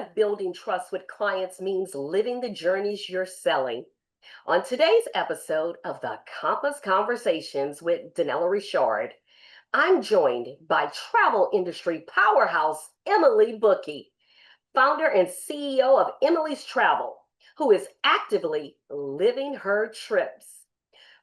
that building trust with clients means living the journeys you're selling. On today's episode of the Compass Conversations with Denella Ri'chard, I'm joined by travel industry powerhouse Emily Bookey, founder and CEO of Emily's Travel, who is actively living her trips,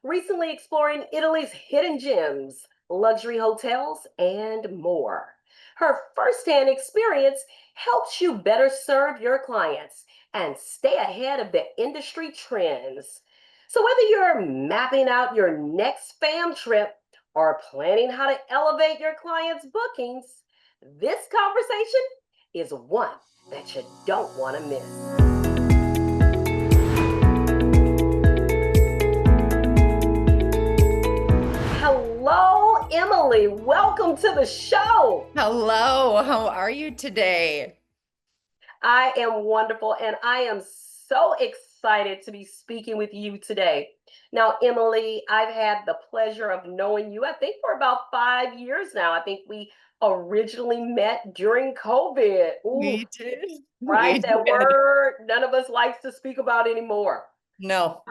recently exploring Italy's hidden gems, luxury hotels, and more. Her firsthand experience helps you better serve your clients and stay ahead of the industry trends. So, whether you're mapping out your next fam trip or planning how to elevate your clients' bookings, this conversation is one that you don't want to miss. Hello, Emily. Welcome to the show. Hello, how are you today? I am wonderful and I am so excited to be speaking with you today. Now, Emily, I've had the pleasure of knowing you, I think, for about 5 years now. I think we originally met during COVID. Ooh, We did. right? We That did. word none of us likes to speak about anymore. No,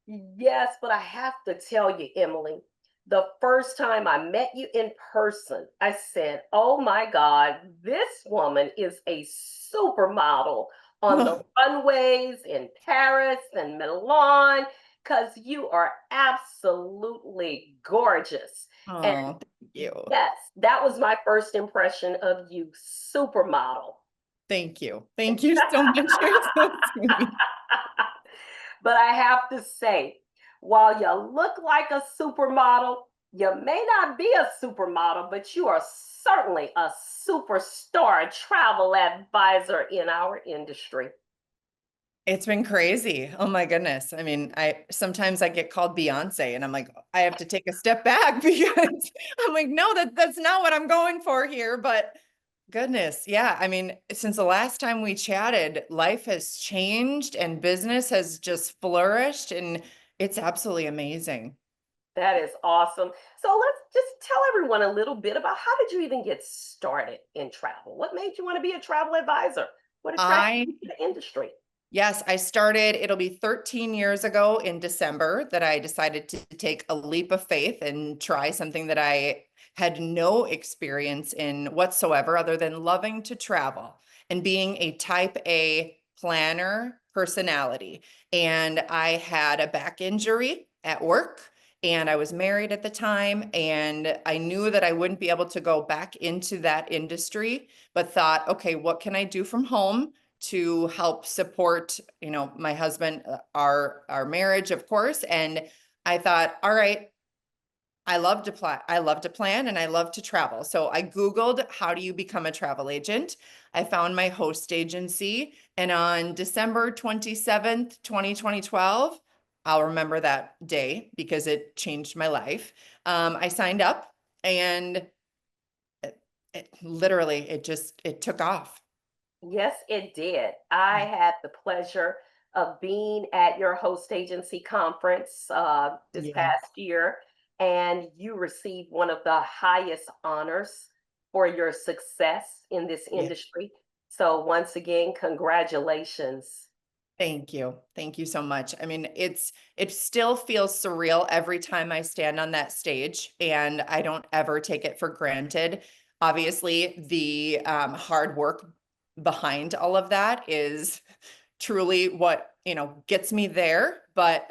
Yes, but I have to tell you, Emily, the first time I met you in person, I said, "Oh my God, this woman is a supermodel on the runways in Paris and Milan, because you are absolutely gorgeous." And oh, thank you. yes, that was my first impression of you, supermodel. Thank you. Thank you so much. You're so sweet. But I have to say, while you look like a supermodel, you may not be a supermodel, but you are certainly a superstar travel advisor in our industry. It's been crazy. Oh my goodness. I mean, I sometimes I get called Beyonce and I'm like, I have to take a step back because I'm like, no, that's not what I'm going for here. But goodness, yeah. I mean, since the last time we chatted, life has changed and business has just flourished and it's absolutely amazing. That is awesome. So let's just tell everyone a little bit about how did you even get started in travel? What made you want to be a travel advisor? What attracted I you to the industry? Yes, I started, it'll be 13 years ago in December that I decided to take a leap of faith and try something that I had no experience in whatsoever other than loving to travel and being a type A planner personality. And I had a back injury at work and I was married at the time and I knew that I wouldn't be able to go back into that industry, but thought, okay, what can I do from home to help support, my husband, our marriage, of course. And I thought, all right, I love to plan and I love to travel. So I Googled, how do you become a travel agent? I found my host agency. And on December 27th, 2012, I'll remember that day because it changed my life. I signed up and literally, it took off. Yes, it did. I had the pleasure of being at your host agency conference this Yeah. past year, and you received one of the highest honors for your success in this Yeah. industry. So, once again, congratulations. Thank you. Thank you so much. I mean, it still feels surreal every time I stand on that stage, and I don't ever take it for granted. Obviously, the hard work behind all of that is truly what, gets me there, but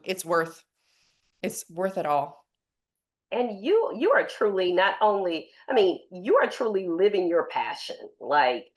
it's worth it all. And you are truly not only, I mean, you are truly living your passion. Like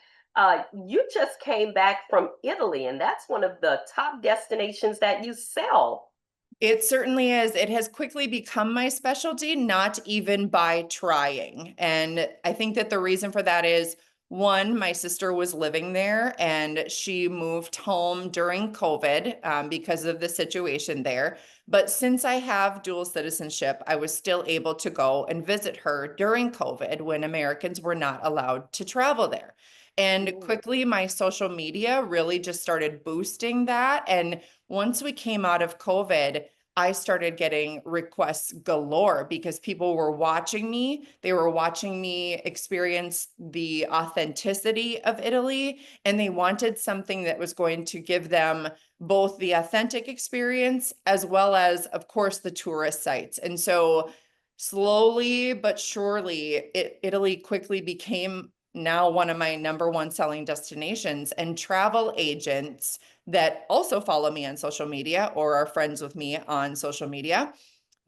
you just came back from Italy, and that's one of the top destinations that you sell. It certainly is. It has quickly become my specialty, not even by trying. And I think that the reason for that is, one, my sister was living there and she moved home during COVID because of the situation there. But since I have dual citizenship, I was still able to go and visit her during COVID when Americans were not allowed to travel there. And Mm. quickly, my social media really just started boosting that. And once we came out of COVID, I started getting requests galore because people were watching me. They were watching me experience the authenticity of Italy, and they wanted something that was going to give them both the authentic experience as well as, of course, the tourist sites. And so slowly but surely, Italy quickly became now one of my number one selling destinations, and travel agents that also follow me on social media or are friends with me on social media,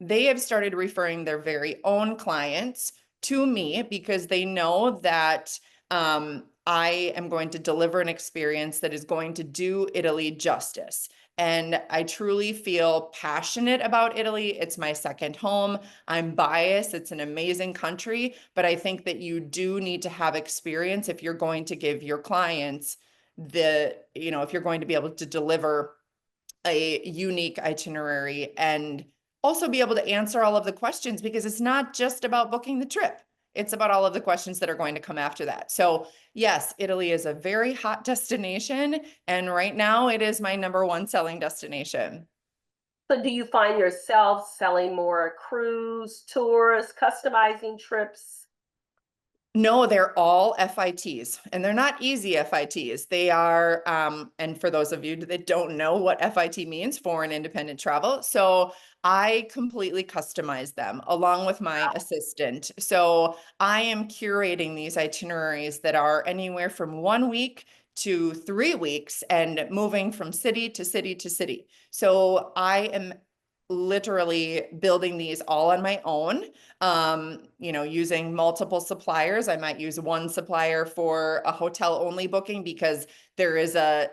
they have started referring their very own clients to me because they know that I am going to deliver an experience that is going to do Italy justice. And I truly feel passionate about Italy. It's my second home. I'm biased. It's an amazing country, but I think that you do need to have experience if you're going to give your clients if you're going to be able to deliver a unique itinerary and also be able to answer all of the questions, because it's not just about booking the trip. It's about all of the questions that are going to come after that. So yes, Italy is a very hot destination. And right now it is my number one selling destination. So do you find yourself selling more cruise, tours, customizing trips? No, they're all FITs, and they're not easy FITs. They are, and for those of you that don't know what FIT means, foreign independent travel. So I completely customize them along with my assistant. So I am curating these itineraries that are anywhere from 1 week to 3 weeks and moving from city to city to city. So I am literally building these all on my own, using multiple suppliers. I might use one supplier for a hotel only booking because there is a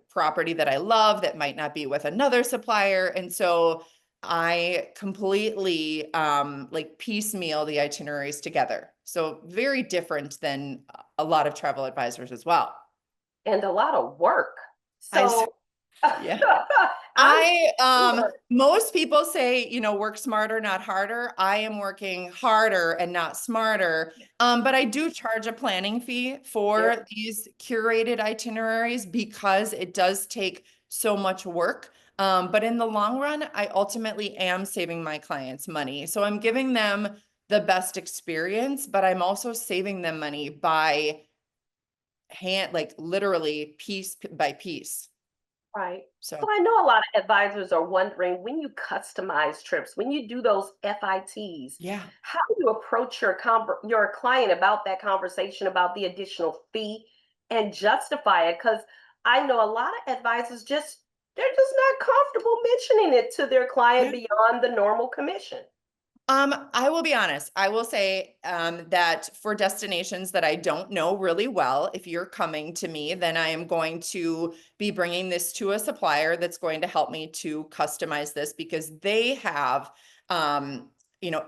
property that I love that might not be with another supplier. And so I completely like piecemeal the itineraries together. So very different than a lot of travel advisors as well. And a lot of work. I, So yeah. I'm sure. Most people say, work smarter, not harder. I am working harder and not smarter. But I do charge a planning fee Yeah, for these curated itineraries because it does take so much work. But in the long run, I ultimately am saving my clients money. So I'm giving them the best experience, but I'm also saving them money by like literally piece by piece. right. So So I know a lot of advisors are wondering, when you customize trips, when you do those FITs, yeah. how do you approach your client about that conversation about the additional fee and justify it? Because I know a lot of advisors they're just not comfortable mentioning it to their client Yeah. beyond the normal commission. I will be honest. I will say that for destinations that I don't know really well, if you're coming to me, then I am going to be bringing this to a supplier that's going to help me to customize this because they have,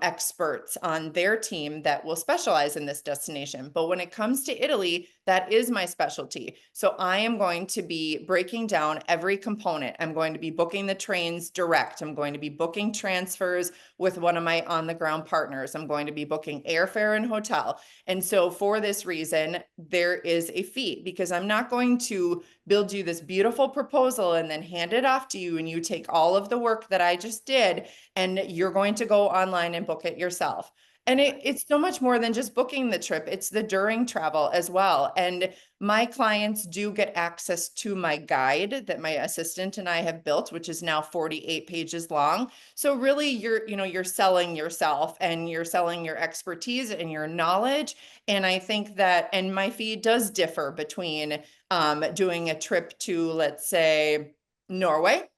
experts on their team that will specialize in this destination. But when it comes to Italy, that is my specialty. So I am going to be breaking down every component. I'm going to be booking the trains direct. I'm going to be booking transfers with one of my on the ground partners. I'm going to be booking airfare and hotel. And so for this reason, there is a fee because I'm not going to build you this beautiful proposal and then hand it off to you and you take all of the work that I just did and you're going to go online and book it yourself. And it's so much more than just booking the trip. It's the during travel as well. And my clients do get access to my guide that my assistant and I have built, which is now 48 pages long. So really you're selling yourself and you're selling your expertise and your knowledge. And I think that, and my fee does differ between doing a trip to, let's say, Norway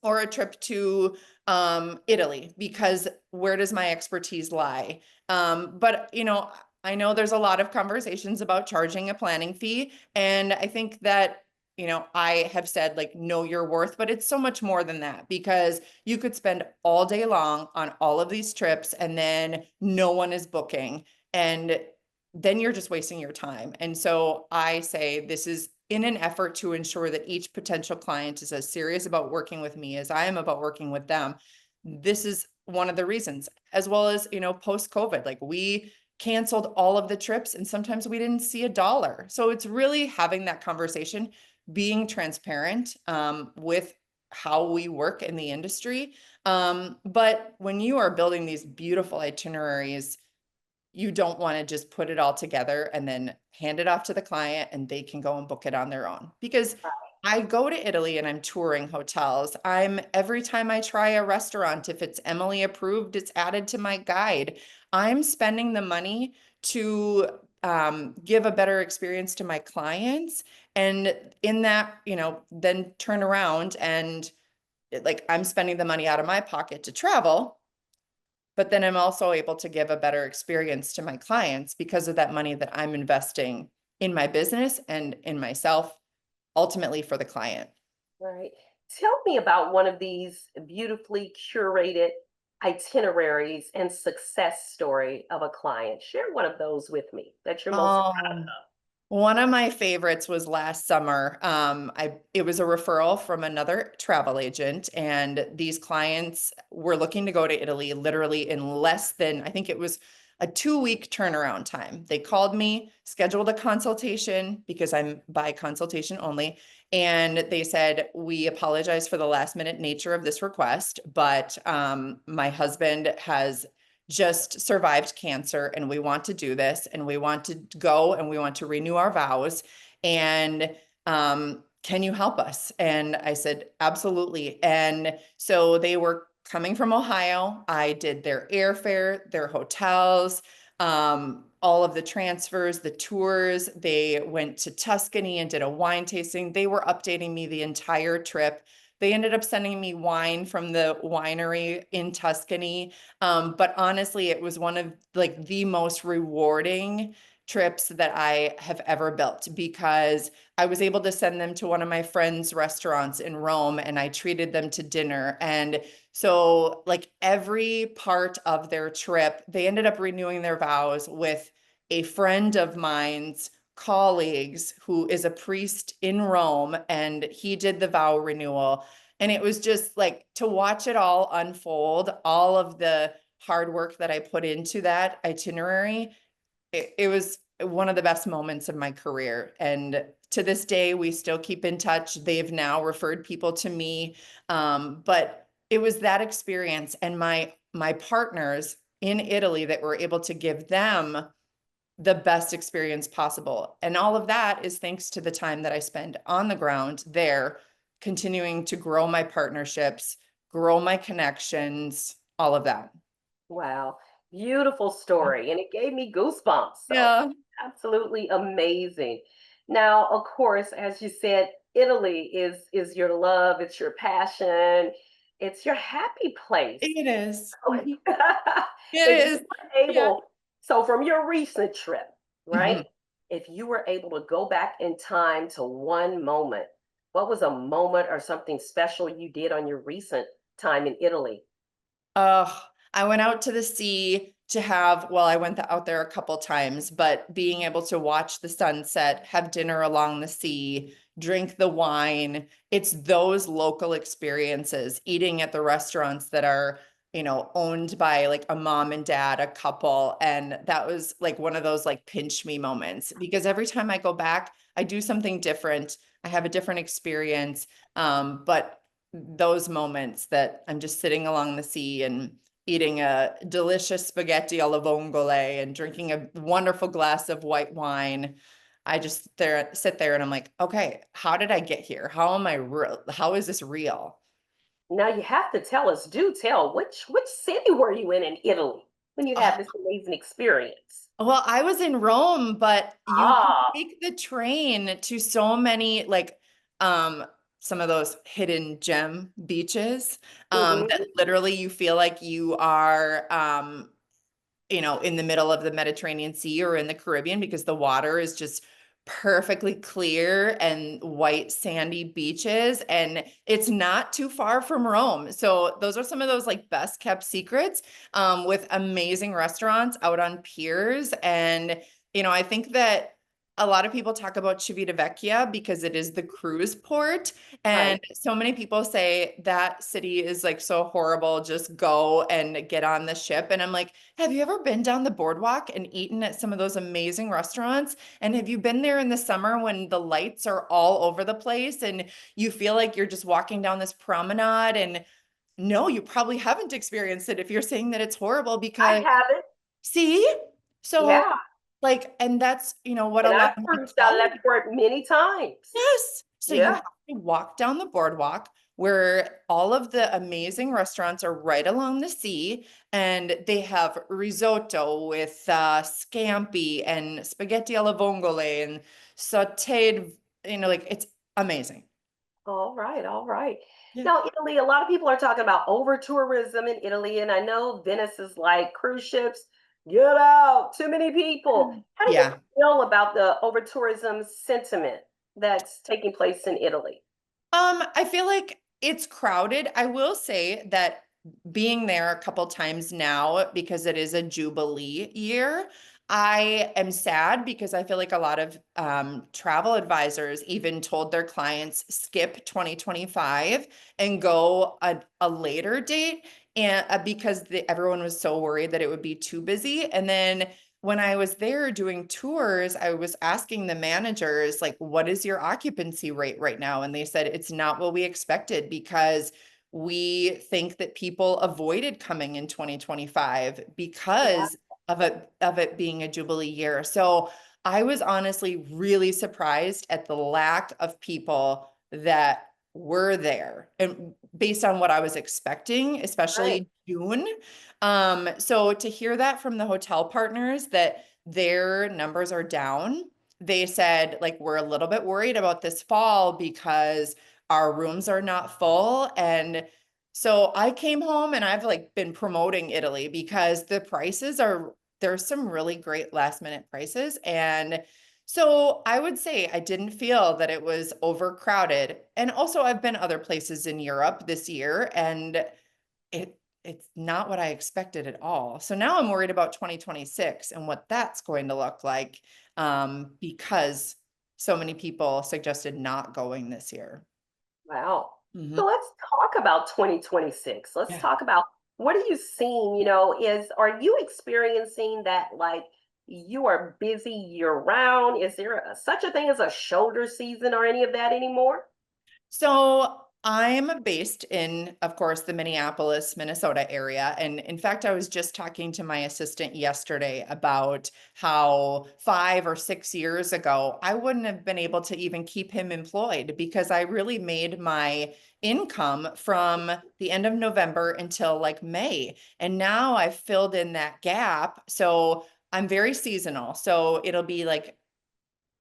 or a trip to Italy, because where does my expertise lie? But I know there's a lot of conversations about charging a planning fee, and I think that I have said like know your worth, but it's so much more than that because you could spend all day long on all of these trips and then no one is booking, and then you're just wasting your time. And so I say this is in an effort to ensure that each potential client is as serious about working with me as I am about working with them. This is one of the reasons, as well as, post COVID, like we canceled all of the trips and sometimes we didn't see a dollar. So it's really having that conversation, being transparent with how we work in the industry. But when you are building these beautiful itineraries, you don't want to just put it all together and then hand it off to the client and they can go and book it on their own. Because I go to Italy and I'm touring hotels. Every time I try a restaurant, if it's Emily approved, it's added to my guide. I'm spending the money to give a better experience to my clients. And in that, then turn around and like I'm spending the money out of my pocket to travel, but then I'm also able to give a better experience to my clients because of that money that I'm investing in my business and in myself, ultimately for the client. Right. Tell me about one of these beautifully curated itineraries and success story of a client. Share one of those with me that you're most proud Um, One of my favorites was last summer. It was a referral from another travel agent, and these clients were looking to go to Italy literally in less than, I think it was a 2 week turnaround time. They called me, scheduled a consultation because I'm by consultation only. And they said, we apologize for the last minute nature of this request, but my husband has just survived cancer and we want to do this and we want to go and we want to renew our vows. And can you help us? And I said, absolutely. And so they were coming from Ohio. I did their airfare, their hotels, all of the transfers, the tours. They went to Tuscany and did a wine tasting. They were updating me the entire trip. They ended up sending me wine from the winery in Tuscany. But honestly, it was one of like the most rewarding trips that I have ever built because I was able to send them to one of my friends' restaurants in Rome and I treated them to dinner. And so like every part of their trip, they ended up renewing their vows with a friend of mine's colleagues who is a priest in Rome, and he did the vow renewal. And it was just like to watch it all unfold, all of the hard work that I put into that itinerary. It was one of the best moments of my career. And to this day, we still keep in touch. They've now referred people to me. But it was that experience and my partners in Italy that were able to give them the best experience possible. And all of that is thanks to the time that I spend on the ground there, continuing to grow my partnerships, grow my connections, all of that. Wow. Beautiful story. And it gave me goosebumps. So Yeah, absolutely amazing. Now, of course, as you said, Italy is your love, it's your passion, it's your happy place. it is. Mhm. It If you is. were Yeah. able, so from your recent trip, right? Mhm. If you were able to go back in time to one moment, what was a moment or something special you did on your recent time in Italy? Oh, I went out to the sea to have, well, I went out there a couple times, but being able to watch the sunset, have dinner along the sea, drink the wine, it's those local experiences, eating at the restaurants that are, owned by like a mom and dad, a couple. And that was like one of those like pinch me moments because every time I go back, I do something different. I have a different experience. But those moments that I'm just sitting along the sea and eating a delicious spaghetti alla vongole and drinking a wonderful glass of white wine. I just sit there and I'm like, okay, how did I get here? How am I real? How is this real? Now you have to tell us, do tell, which city were you in Italy when you had Oh, this amazing experience? well, I was in Rome, but you can Ah, take the train to so many like um some of those hidden gem beaches that hmm. literally you feel like you are in the middle of the Mediterranean Sea or in the Caribbean because the water is just perfectly clear and white sandy beaches and it's not too far from Rome. So those are some of those like best kept secrets with amazing restaurants out on piers. And I think that a lot of people talk about Civitavecchia because it is the cruise port. And Right. so many people say that city is like so horrible, just go and get on the ship. And I'm like, have you ever been down the boardwalk and eaten at some of those amazing restaurants? And have you been there in the summer when the lights are all over the place and you feel like you're just walking down this promenade? And no, you probably haven't experienced it if you're saying that it's horrible I because have it. see? So Yeah. like, and that's, what a And lot I've of cruised down hotels. that port many times. Yes. So you Yeah. have to walk down the boardwalk where all of the amazing restaurants are right along the sea, and they have risotto with scampi and spaghetti alla vongole and sauteed, like it's amazing. All right, all right. Yeah. Now, Italy, a lot of people are talking about over tourism in Italy, and I know Venice is like cruise ships, get out, too many people. How do you Yeah. feel about the over tourism sentiment that's taking place in Italy? I feel like it's crowded. I will say that being there a couple times now, because it is a Jubilee year, I am sad because I feel like a lot of travel advisors even told their clients skip 2025 and go a later date, and because everyone was so worried that it would be too busy. And then when I was there doing tours, I was asking the managers, like, what is your occupancy rate right now? And they said, it's not what we expected because we think that people avoided coming in 2025 Yeah, because of it being a Jubilee year. So I was honestly really surprised at the lack of people that were there and based on what I was expecting, right. especially June. So to hear that from the hotel partners that their numbers are down, they said, like, we're a little bit worried about this fall because our rooms are not full. And so I came home and I've like been promoting Italy because there's some really great last minute prices. And so I would say I didn't feel that it was overcrowded. And also I've been other places in Europe this year and it's not what I expected at all. So now I'm worried about 2026 and what that's going to look like, because so many people suggested not going this year. Wow. Mhm. So let's talk about 2026. Let's Yeah. talk about what are you seeing? Are you experiencing that like you are busy year round? Is there such a thing as a shoulder season or any of that anymore? So I'm based in, of course, the Minneapolis, Minnesota area. And in fact, I was just talking to my assistant yesterday about how 5 or 6 years ago, I wouldn't have been able to even keep him employed because I really made my income from the end of November until like May. And now I've filled in that gap. So I'm very seasonal. So it'll be like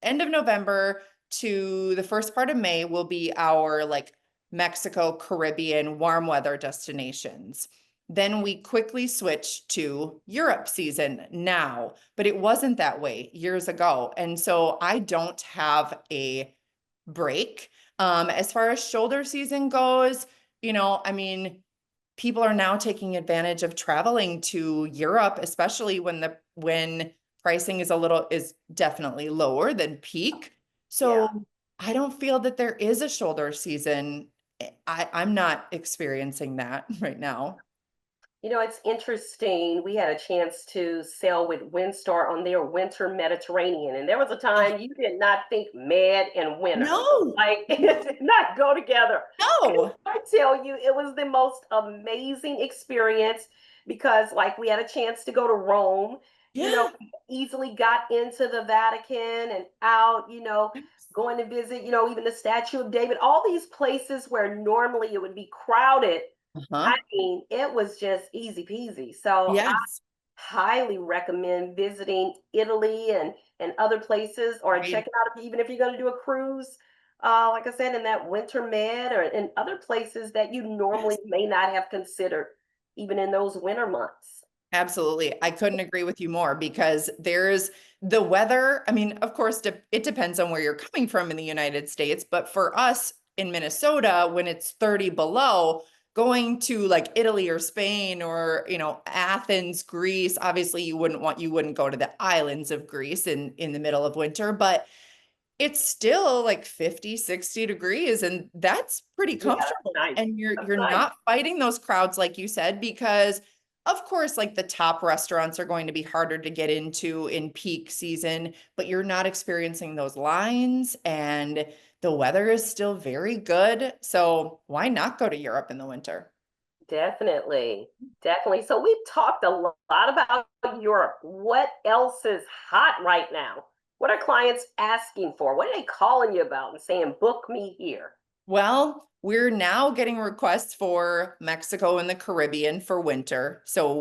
end of November to the first part of May will be our like Mexico, Caribbean, warm weather destinations. Then we quickly switch to Europe season now, but it wasn't that way years ago. And so I don't have a break. As far as shoulder season goes, I mean, people are now taking advantage of traveling to Europe, especially when pricing is definitely lower than peak. Yeah. So I don't feel that there is a shoulder season. I'm not experiencing that right now. It's interesting. We had a chance to sail with Windstar on their winter Mediterranean, and there was a Oh, time you did not think med and winter. no, Like it did not go together. And no. I tell you, it was the most amazing experience because, like, we had a chance to go to Rome. Yeah. We easily got into the Vatican and out. Going to visit. Even the Statue of David. All these places where normally it would be crowded. I Uh-huh. mean, it was just easy peasy. So I Yes. highly recommend visiting Italy and other places or Agreed. checking out even if you're going to do a cruise. Like I said, in that winter med or in other places that you normally Yes. may not have considered, even in those winter months. Absolutely. I couldn't agree with you more because there's the weather. I mean, of course, it depends on where you're coming from in the United States, but for us in Minnesota, when it's 30 below, going to like Italy or Spain or, Athens, Greece, obviously you wouldn't go to the islands of Greece in the middle of winter, but it's still like 50, 60 degrees, and that's pretty Yeah, that's comfortable. nice. And you're That's you're nice. not fighting those crowds like you said, because of course, like the top restaurants are going to be harder to get into in peak season, but you're not experiencing those lines and the weather is still very good. So why not go to Europe in the winter? Definitely. Definitely. So we've talked a lot about Europe. What else is hot right now? What are clients asking for? What are they calling you about and saying, book me here? Well, we're now getting requests for Mexico and the Caribbean for winter. So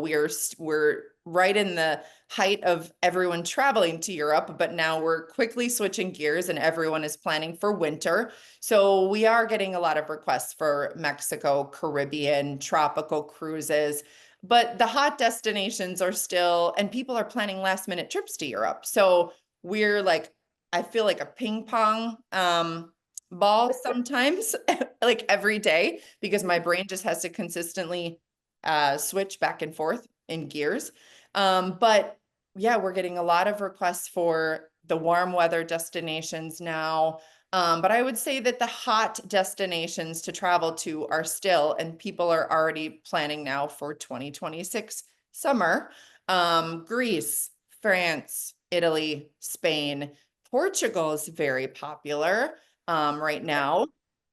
we're right in the height of everyone traveling to Europe, but now we're quickly switching gears and everyone is planning for winter. So we are getting a lot of requests for Mexico, Caribbean, tropical cruises. But the hot destinations are still, and people are planning last minute trips to Europe. So we're like, I feel like a ping pong ball sometimes, like every day, because my brain just has to consistently switch back and forth in gears. But yeah, we're getting a lot of requests for the warm weather destinations now. But I would say that the hot destinations to travel to are still, and people are already planning now for 2026 summer. Greece, France, Italy, Spain, Portugal is very popular right now,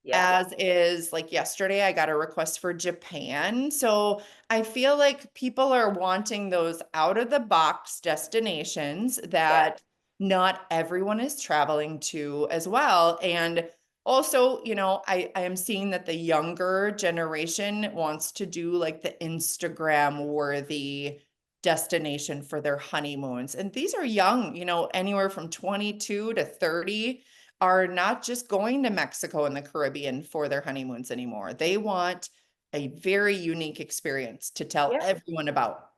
Yeah. as is like yesterday, I got a request for Japan. So I feel like people are wanting those out of the box destinations Yeah. that not everyone is traveling to as well. And also, I am seeing that the younger generation wants to do like the Instagram worthy destination for their honeymoons. And these are young, anywhere from 22 to 30 are not just going to Mexico and the Caribbean for their honeymoons anymore. They want a very unique experience to tell Yeah. everyone about.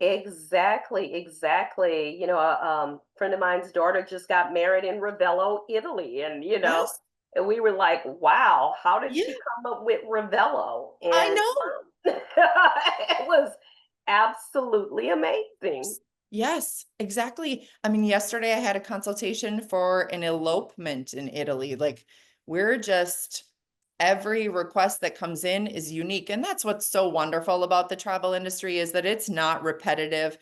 Exactly. Exactly. Friend of mine's daughter just got married in Ravello, Italy. Yes. And we were like, wow, how did Yeah, she come up with Ravello? I And know. it was absolutely amazing. Yes, exactly. I mean, yesterday I had a consultation for an elopement in Italy. Like, we're just, every request that comes in is unique. And that's what's so wonderful about the travel industry is that it's not repetitive.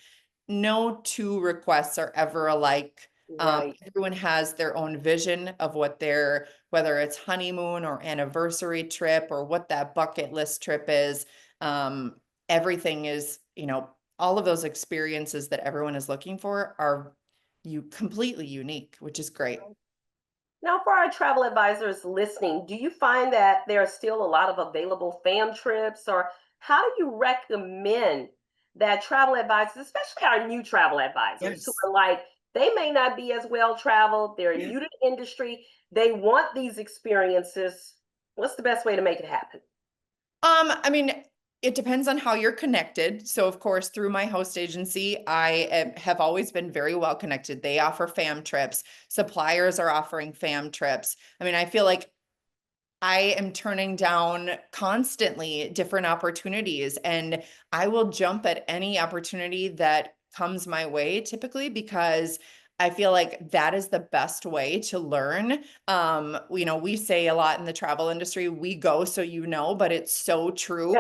No two requests are ever alike. Right. Everyone has their own vision of what their, whether it's honeymoon or anniversary trip or what that bucket list trip is. Everything is, all of those experiences that everyone is looking for are you completely unique, which is great. Now, for our travel advisors listening, do you find that there are still a lot of available fam trips, or how do you recommend that travel advisors, especially our new travel advisors who Yes. are like, they may not be as well traveled, they're Yeah. new to the industry, they want these experiences. What's the best way to make it happen? I mean, it depends on how you're connected. So, of course, through my host agency, have always been very well connected. They offer fam trips. Suppliers are offering fam trips. I mean, I feel like I am turning down constantly different opportunities, and I will jump at any opportunity that comes my way typically because I feel like that is the best way to learn. We say a lot in the travel industry, we go so but it's so true.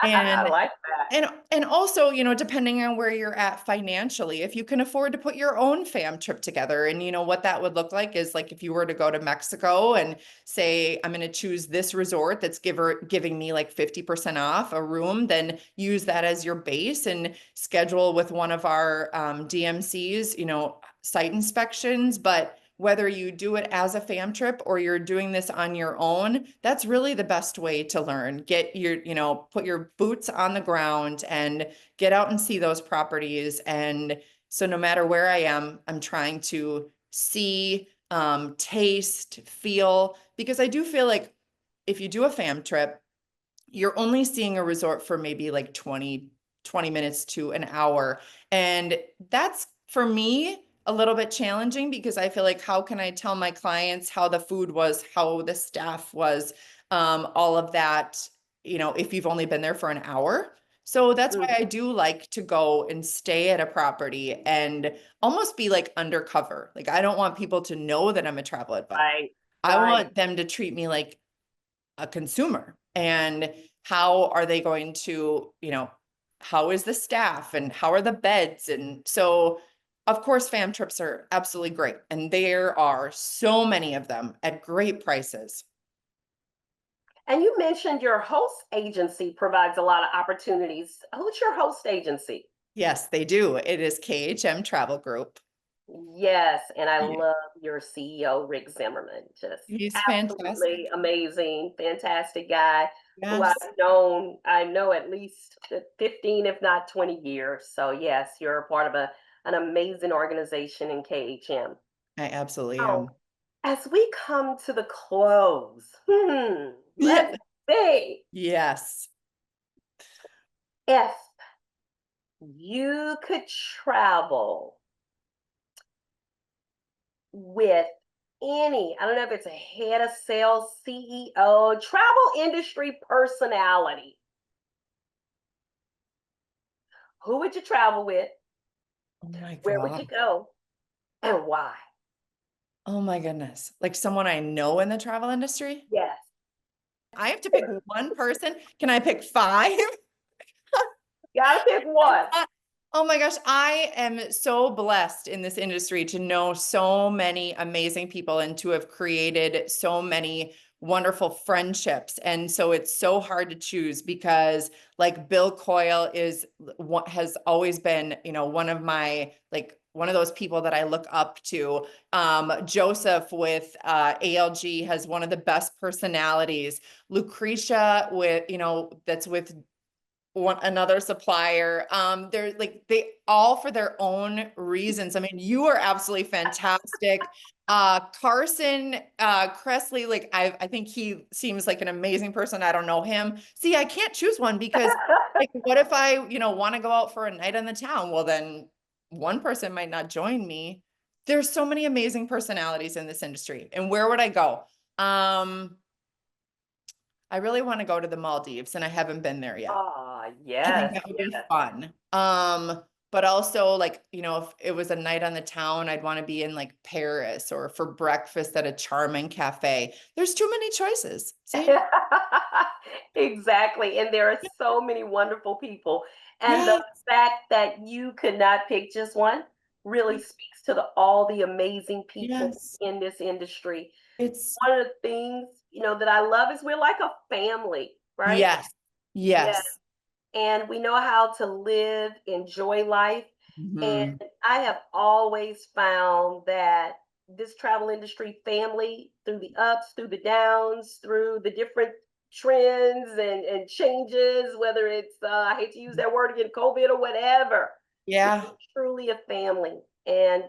I And like that. and also, depending on where you're at financially, if you can afford to put your own fam trip together, and what that would look like is like if you were to go to Mexico and say, I'm going to choose this resort that's giving me like 50% off a room, then use that as your base and schedule with one of our DMCs, site inspections. But whether you do it as a fam trip or you're doing this on your own, that's really the best way to learn. Get your, put your boots on the ground and get out and see those properties. And so no matter where I am, I'm trying to see, taste, feel, because I do feel like if you do a fam trip, you're only seeing a resort for maybe like 20 minutes to an hour. And that's for me a little bit challenging because I feel like how can I tell my clients how the food was, how the staff was, all of that if you've only been there for an hour. So that's Mm, why I do like to go and stay at a property and almost be like undercover. Like I don't want people to know that I'm a travel advisor. right, I right. want them to treat me like a consumer. And how are they going to, how is the staff and how are the beds? And so, of course, fam trips are absolutely great. And there are so many of them at great prices. And you mentioned your host agency provides a lot of opportunities. Who's your host agency? Yes, they do. It is KHM Travel Group. Yes, and I Yeah. love your CEO, Rick Zimmerman. Just He's absolutely fantastic. amazing, fantastic guy who Yes, I know at least 15, if not 20 years. So yes, you're a part of an amazing organization in KHM. I absolutely So am. as we come to the close, Yeah. let's see Yes. if you could travel with I don't know if it's a head of sales, CEO, travel industry personality, who would you travel with? Oh my Where would God. you go? And why? Oh my goodness. Like someone I know in the travel industry? Yes. I have to pick one person. Can I pick five? Gotta pick one. Oh my gosh, I am so blessed in this industry to know so many amazing people and to have created so many wonderful friendships. And so it's so hard to choose because like Bill Coyle is what has always been, one of my like one of those people that I look up to. Joseph with ALG has one of the best personalities. Lucretia with, that's with another supplier. They're like they all for their own reasons. I mean, you are absolutely fantastic. Carson Kressley, like I think he seems like an amazing person. I don't know him. See, I can't choose one because like what if I, want to go out for a night in the town? Well, then one person might not join me. There's so many amazing personalities in this industry. And where would I go? I really want to go to the Maldives and I haven't been there yet. Ah, I think yes, that would be yes. fun. But also like, if it was a night on the town, I'd want to be in like Paris or for breakfast at a charming cafe. There's too many choices. See? Exactly. And there are so many wonderful people. And the Yes. fact that you could not pick just one really speaks to all the amazing people Yes. in this industry. It's One of the things, that I love is we're like a family, right? yes. Yeah. Yes. And we know how to live, enjoy life. And Hmm. I have always found that this travel industry family, through the ups, through the downs, through the different trends and changes, whether it's, I hate to use that word again, COVID or whatever, we Yeah. are truly a family. And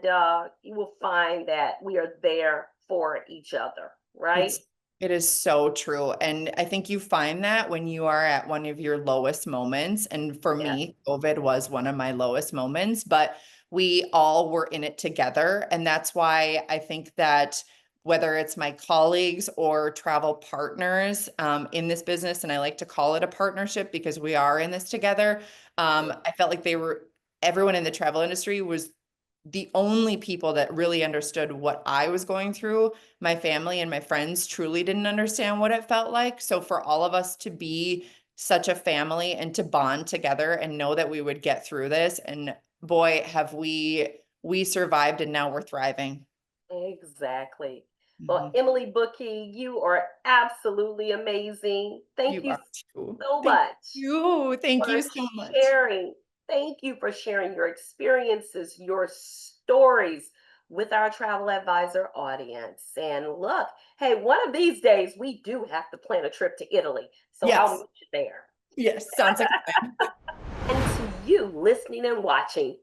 you will find that we are there for each other, right? It's it is so true. And I think you find that when you are at one of your lowest moments. And for Yeah. me, COVID was one of my lowest moments, but we all were in it together. And that's why I think that whether it's my colleagues or travel partners in this business, and I like to call it a partnership because we are in this together, I felt like everyone in the travel industry was the only people that really understood what I was going through. My family and my friends truly didn't understand what it felt like. So for all of us to be such a family and to bond together and know that we would get through this, and boy, have we survived and now we're thriving. Exactly. Well, Mhm. Emily Bookey, you are absolutely amazing. Thank You you are too. so Thank much you. Thank for you so much. sharing. Thank you for sharing your experiences, your stories with our travel advisor audience. And look, hey, one of these days we do have to plan a trip to Italy. So I'll Yes. meet you there. Yes. Sounds like a plan. And to you listening and watching,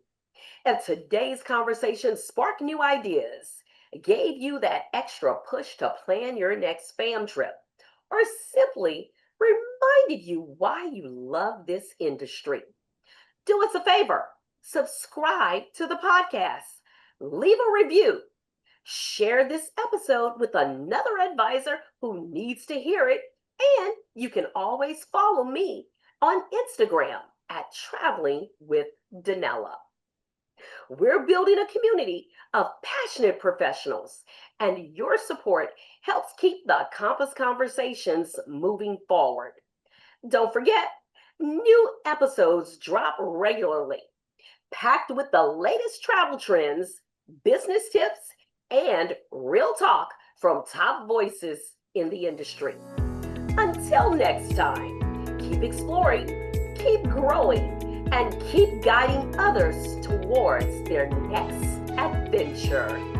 and today's conversation sparked new ideas, gave you that extra push to plan your next fam trip, or simply reminded you why you love this industry. Do us a favor, subscribe to the podcast, leave a review, share this episode with another advisor who needs to hear it, And you can always follow me on Instagram at Traveling with Denella. We're building a community of passionate professionals, and your support helps keep the Compass Conversations moving forward. Don't forget, new episodes drop regularly, packed with the latest travel trends, business tips, and real talk from top voices in the industry. Until next time, keep exploring, keep growing, and keep guiding others towards their next adventure.